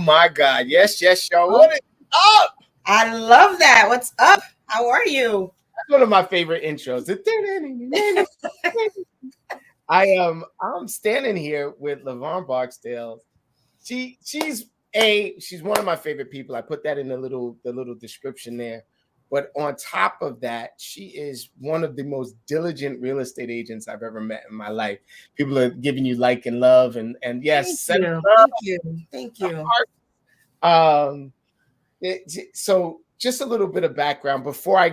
my God. Yes, y'all. Oh, What is up? I love that. What's up? How are you? That's one of my favorite intros. I'm standing here with Lavonne Barksdale. She's one of my favorite people. I put that in the little description there. But on top of that, she is one of the most diligent real estate agents I've ever met in my life. People are giving you like and love and yes, Thank send you. love, Thank you. Thank you. heart. So just a little bit of background before I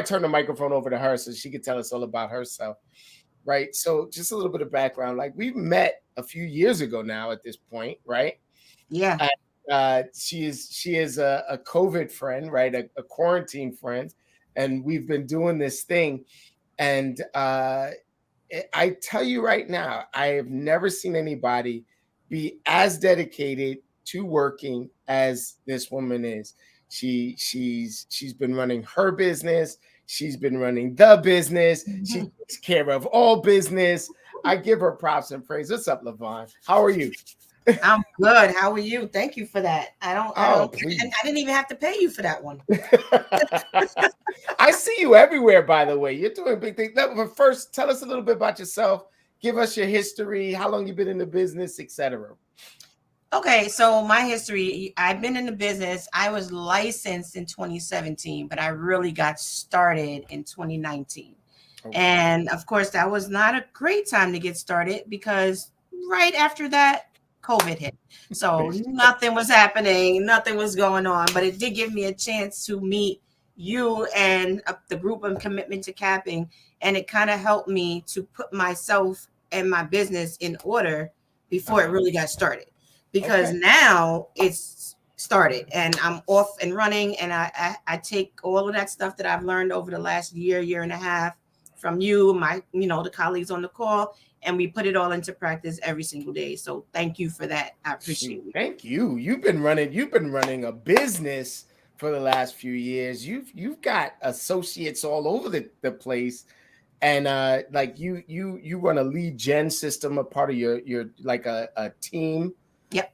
turn the microphone over to her so she could tell us all about herself, right? So just a little bit of background. Like we met a few years ago now at this point, right? Yeah. And, she is a COVID friend, right? A quarantine friend, and we've been doing this thing. And I tell you right now, I have never seen anybody be as dedicated to working as this woman is. She's been running her business. She's been running the business. She Mhm. takes care of all business. I give her props and praise. What's up, Lavonne? How are you? I'm good. How are you? Thank you for that. Oh, And please. I didn't even have to pay you for that one. I see you everywhere, by the way. You're doing big things. But first, tell us a little bit about yourself. Give us your history, how long you've been in the business, etc. Okay, so my history, I've been in the business. I was licensed in 2017, but I really got started in 2019. Okay. And of course, that was not a great time to get started because right after that, COVID hit. So nothing was happening, nothing was going on, but it did give me a chance to meet you and the group of Commitment to Capping. And it kind of helped me to put myself and my business in order before it Uh-huh. really got started. Because Okay. now it's started and I'm off and running, and I take all of that stuff that I've learned over the last year and a half from you, the colleagues on the call, and we put it all into practice every single day. So thank you for that. I appreciate Shoot, it. thank you. You've been running a business for the last few years. You've got associates all over the place. And like you run a lead gen system, a part of your like a team. Yep.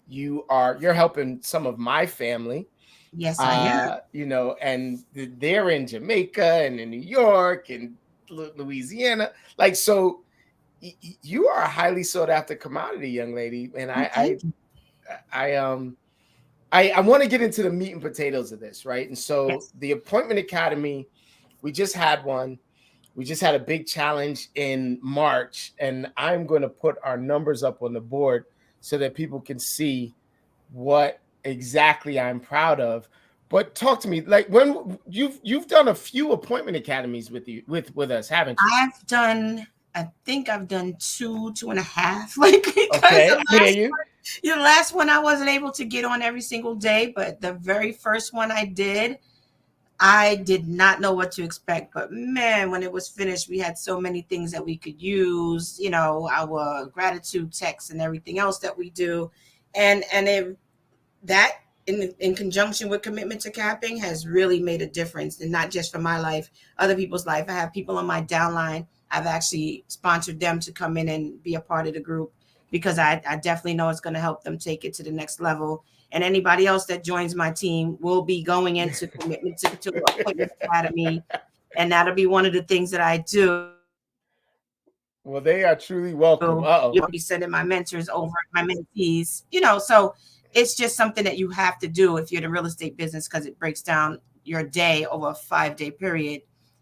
You're helping some of my family, Yes, I am. and they're in Jamaica and in New York and Louisiana. Like, so you are a highly sought after commodity, young lady. And Oh, thank you. I want to get into the meat and potatoes of this, right? And so Yes. the Appointment Academy, we just had one. We just had a big challenge in March, and I'm going to put our numbers up on the board so that people can see what exactly I'm proud of. But talk to me, like when you've done a few appointment academies with us, haven't you? I think I've done two and a half. Like because Okay, I hear you. the last one I wasn't able to get on every single day, but the very first one I did not know what to expect. But man, when it was finished, we had so many things that we could use, our gratitude text and everything else that we do. And that in conjunction with Commitment to Capping has really made a difference, and not just for my life, other people's life. I have people on my downline. I've actually sponsored them to come in and be a part of the group because I definitely know it's going to help them take it to the next level. And anybody else that joins my team will be going into Commitment to Appointment Academy, and that'll be one of the things that I do. Well, they are truly welcome. You'll Uh-oh. be sending my mentors over, my mentees, so it's just something that you have to do if you're in the real estate business because it breaks down your day over a 5-day period.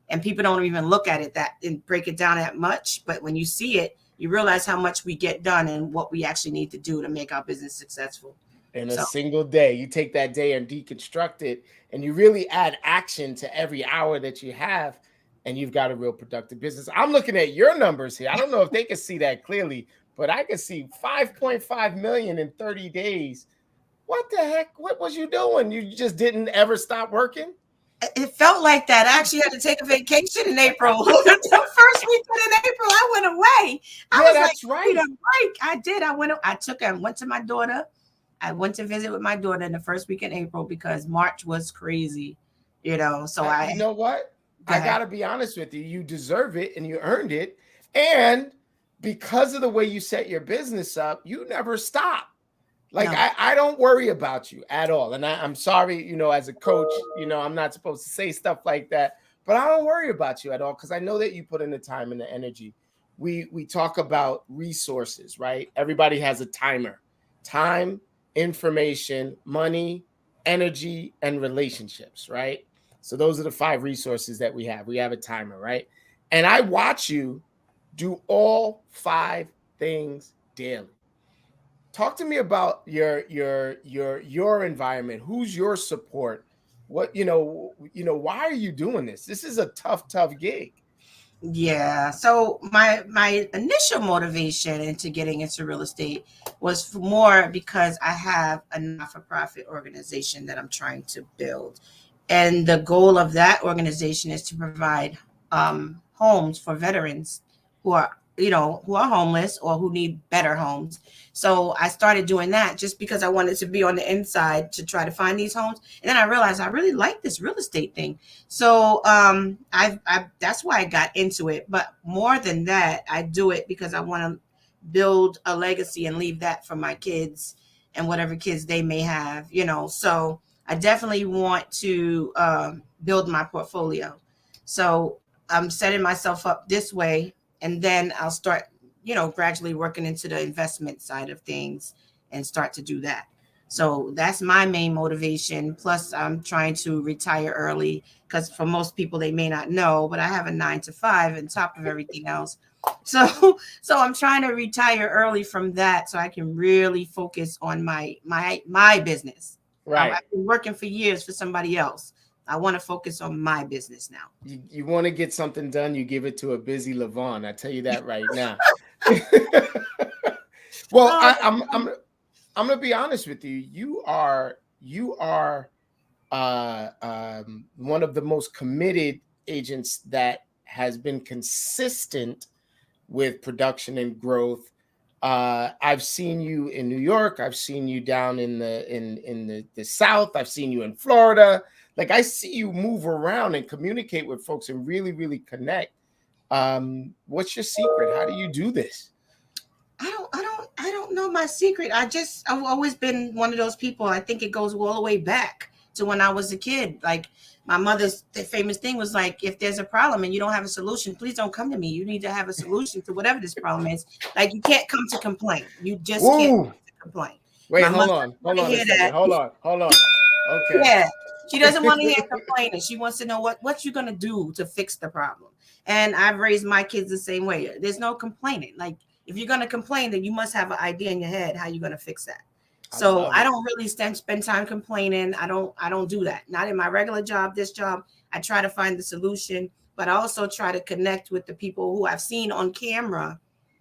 And people don't even look at it that and break it down that much. But when you see it, you realize how much we get done and what we actually need to do to make our business successful. In a So single day, you take that day and deconstruct it, and you really add action to every hour that you have, and you've got a real productive business. I'm looking at your numbers here. I don't know if they can see that clearly, but I can see 5.5 million in 30 days. What the heck? What was you doing? You just didn't ever stop working? it felt like that. I actually had to take a vacation in April. The first weekend in April, I went away. I Yeah, was like, that's I need a right. break. I did. I went to my daughter. I went to visit with my daughter in the first week in April because March was crazy, So You know what? go I ahead. got to be honest with you. You deserve it and you earned it. And because of the way you set your business up, you never stop. Like No. I don't worry about you at all. And I'm sorry, as a coach, I'm not supposed to say stuff like that, but I don't worry about you at all because I know that you put in the time and the energy. We talk about resources, right? Everybody has a timer. Time, information, money, energy, and relationships, right? So those are the 5 resources that we have. We have a timer, right? And I watch you do all 5 things daily. Talk to me about your environment. Who's your support? What why are you doing this? This is a tough gig. Yeah. So my initial motivation into getting into real estate was more because I have a not-for-profit organization that I'm trying to build. And the goal of that organization is to provide homes for veterans who are, who are homeless or who need better homes. So I started doing that just because I wanted to be on the inside to try to find these homes. And then I realized I really like this real estate thing. So I that's why I got into it. But more than that, I do it because I want to build a legacy and leave that for my kids and whatever kids they may have, So I definitely want to build my portfolio. So I'm setting myself up this way, and then I'll start, gradually working into the investment side of things and start to do that. So that's my main motivation. Plus, I'm trying to retire early because for most people, they may not know, but I have a 9 to 5 on top of everything else. So I'm trying to retire early from that so I can really focus on my business. Right. I've been working for years for somebody else. I want to focus on my business now. You want to get something done, you give it to a busy Lavonne. I tell you that right now. Well, Oh, I'm gonna be honest with you. You are one of the most committed agents that has been consistent with production and growth. I've seen you in New York. I've seen you down in the South. I've seen you in Florida. Like I see you move around and communicate with folks and really connect. What's your secret? How do you do this? I don't know my secret. I've always been one of those people. I think it goes all the way back to when I was a kid. Like my mother's the famous thing was like, if there's a problem and you don't have a solution, please don't come to me. You need to have a solution to whatever this problem is. Like you can't come to complain. You just can't come Woo! to complain. Wait, My hold mother on. doesn't want Hold to on a hear second. that. Hold on. Okay. Yeah. She doesn't want to hear complaining. She wants to know what you're gonna do to fix the problem. And I've raised my kids the same way. There's no complaining. Like if you're gonna complain, then you must have an idea in your head how you're gonna fix that. I So love I it. don't really spend time complaining. I don't do that. Not in my regular job, this job. I try to find the solution, but I also try to connect with the people who I've seen on camera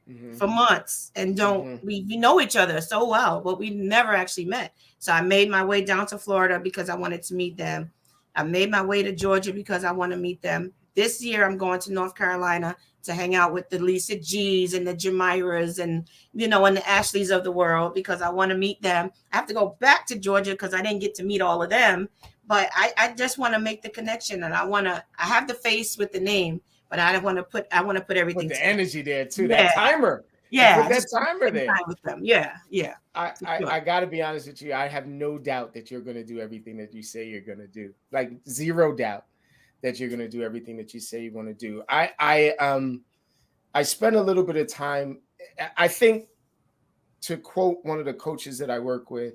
Hmm. for months and don't Hmm. we know each other so well, but we never actually met. So I made my way down to Florida because I wanted to meet them. I made my way to Georgia because I want to meet them. This year I'm going to North Carolina to hang out with the Lisa G's and the Jamiras and and the Ashleys of the world because I want to meet them. I have to go back to Georgia because I didn't get to meet all of them. But I just want to make the connection and I have the face with the name, but I want to put Put everything the together. energy there too. That Yeah, timer. You yeah, put I that just want to timer spend there. time with them. Yeah, yeah, I, for I, sure. I got to be honest with you. I have no doubt that you're going to do everything that you say you're going to do. Like zero doubt that you're going to do everything that you say you want to do. I spent a little bit of time. I think, to quote one of the coaches that I work with,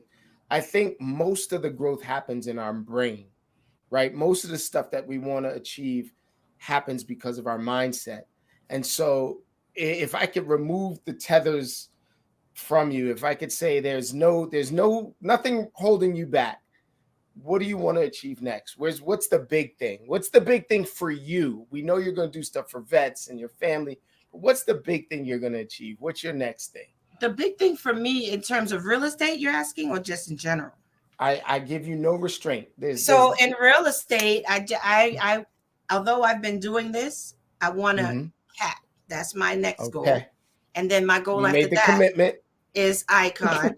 I think most of the growth happens in our brain, right? Most of the stuff that we want to achieve happens because of our mindset. And so if I could remove the tethers from you, if I could say there's nothing holding you back, what do you want to achieve next? What's the big thing? What's the big thing for you? We know you're going to do stuff for vets and your family, but what's the big thing you're going to achieve? What's your next thing? The big thing for me in terms of real estate, you're asking, or just in general? I give you no restraint. There's So in real estate, although I've been doing this, I want a Mhm. cat. That's my next goal. Okay. And then my goal You after made the that commitment. is icon.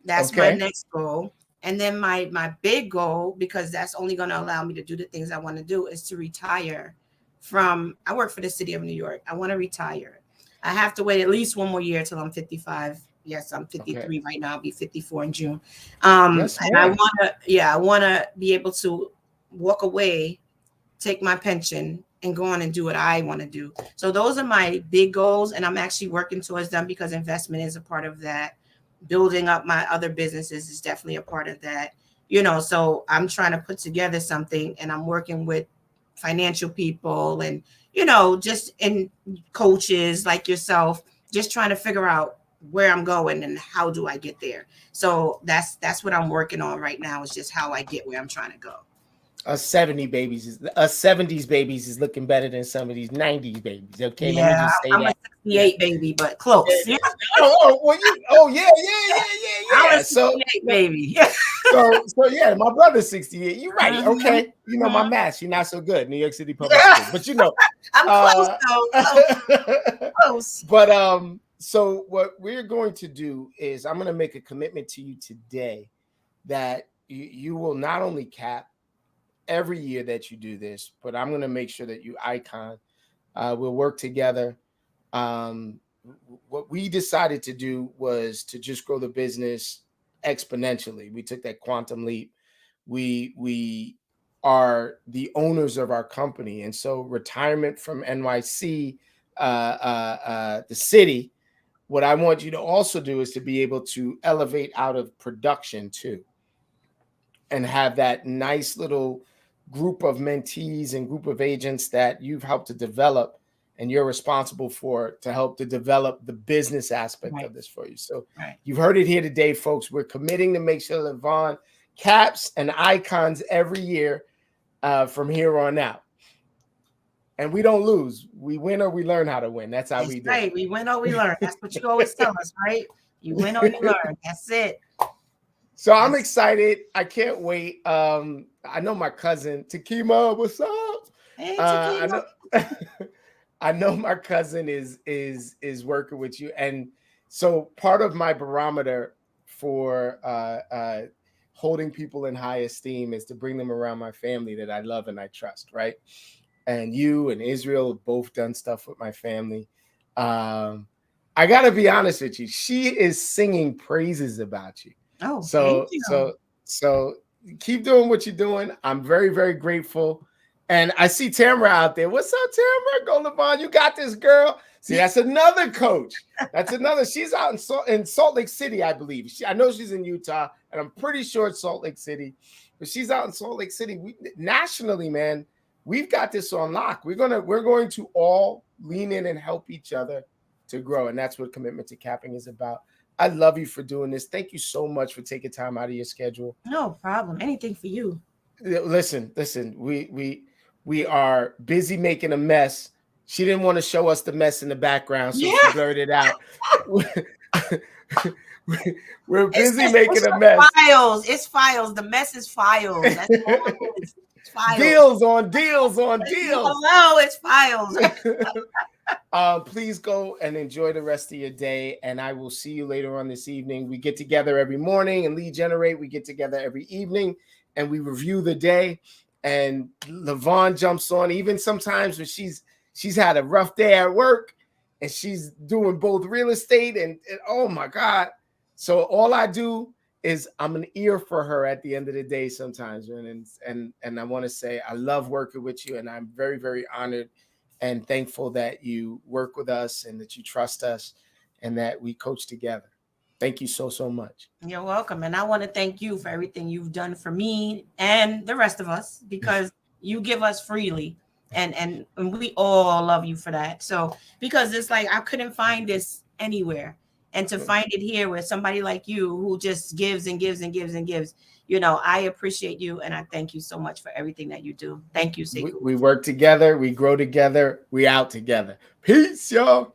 That's my Okay. next goal. And then my big goal, because that's only going to allow me to do the things I want to do, is to retire from. I work for the city of New York. I want to retire. I have to wait at least one more year till I'm 55. Yes, I'm Okay. 53 right now. I'll be 54 in June. Yes, And I ma'am. want to be able to walk away, take my pension, and go on and do what I want to do. So those are my big goals, and I'm actually working towards them because investment is a part of that. Building up my other businesses is definitely a part of that. So I'm trying to put together something, and I'm working with financial people and just in coaches like yourself, just trying to figure out where I'm going and how do I get there. So that's what I'm working on right now, is just how I get where I'm trying to go. Us 70s babies is looking better than some of these 90s babies. Okay, let me Yeah, just say I'm a that. Yeah. 68 baby, but close. Yeah, Yeah, yeah, yeah, yeah, I'm a yeah. So 68 baby. yeah, my brother's 68. You're right. Mhm, Okay. My mhm. math, you're not so good. New York City public school. But I'm close uh though. Close, close. but so what we're going to do is I'm going to make a commitment to you today that you will not only cap every year that you do this, but I'm going to make sure that you icon. We'll work together. Um, what we decided to do was to just grow the business exponentially. We took that quantum leap. We are the owners of our company, and so retirement from NYC, the city. What I want you to also do is to be able to elevate out of production too, and have that nice little group of mentees and group of agents that you've helped to develop and you're responsible for to help to develop the business aspect Right, of this for you. So right. you've heard it here today, folks. We're committing to make sure Lavonne caps and icons every year from here on out. And we don't lose. We win or we learn how to win. That's how That's we do right. We win or we learn. That's what you always tell us, right? You win or you it. learn. That's it. So I'm That's excited. I can't wait. I know my cousin Takima. What's up? Hey, I Chiquita. know. I know my cousin is working with you, and so part of my barometer for holding people in high esteem is to bring them around my family that I love and I trust. Right, and you and Israel have both done stuff with my family. I got to be honest with you. She is singing praises about you. Oh, thank So, you. so, so keep doing what you're doing. I'm very, very grateful. And I see Tamara out there. What's up, Tamara? Go Lavonne. You got this, girl. See, that's another coach. That's another. She's out in Salt Lake City, I believe. I know she's in Utah, and I'm pretty sure it's Salt Lake City. But she's out in Salt Lake City. Nationally, man, we've got this on lock. We're going to all lean in and help each other to grow, and that's what commitment to capping is about. I love you for doing this. Thank you so much for taking time out of your schedule. No problem. Anything for you. Listen. We are busy making a mess. She didn't want to show us the mess in the background, so she Yeah. blurted out. We're It's busy just making it's a just mess. files. It's files. The mess is files. That's all it is. It's files. Deals on deals on deals. Hello, it's files. Please go and enjoy the rest of your day, and I will see you later on this evening. We get together every morning and lead generate. We get together every evening and we review the day. And Lavonne jumps on, even sometimes when she's had a rough day at work, and she's doing both real estate and oh my God. So all I do is I'm an ear for her at the end of the day sometimes, and I want to say I love working with you, and I'm very, very honored and thankful that you work with us and that you trust us and that we coach together. Thank you so, so much. You're welcome. And I want to thank you for everything you've done for me and the rest of us, because you give us freely. And we all love you for that. So because it's like I couldn't find this anywhere. And to find it here with somebody like you who just gives and gives and gives and gives, I appreciate you and I thank you so much for everything that you do. Thank you, Sekou. We work together, we grow together, we out together. Peace, y'all.